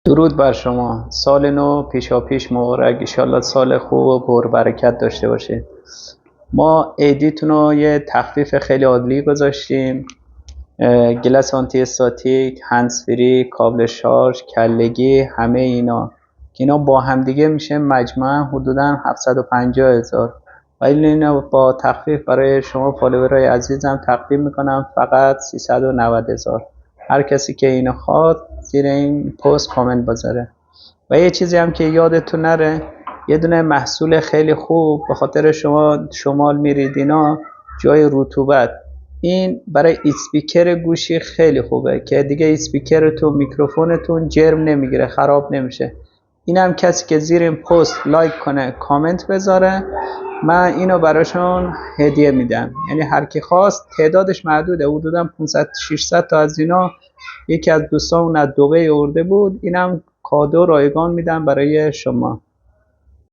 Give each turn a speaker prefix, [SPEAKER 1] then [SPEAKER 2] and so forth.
[SPEAKER 1] درود بر شما. سال نو پیشا پیش مبارک. انشالله سال خوب و پر برکت داشته باشید. ما عیدیتون رو یه تخفیف خیلی عالی گذاشتیم. گلاس آنتی استاتیک، هندزفری، کابل شارژ، کلگی، همه اینا با همدیگه میشه مجموعاً حدوداً 750,000. ولی اینا با تخفیف برای شما فالوورای عزیزم تقدیم میکنم فقط 390,000. هر کسی که اینو خواد زیر این پست کامنت بذاره. و یه چیزی هم که یادتون نره، یه دونه محصول خیلی خوب به خاطر شما شمال میرید اینا جای رطوبت، این برای اسپیکر گوشی خیلی خوبه که دیگه اسپیکرتون میکروفونتون جرم نمیگیره، خراب نمیشه. این هم کسی که زیر این پست لایک کنه کامنت بذاره من اینو براشون هدیه میدم. یعنی هر کی خواست، تعدادش محدوده، حدودا 500 600 تا از اینا یکی از دوستامون از دبی آورده بود، اینم کادو رایگان میدم برای شما.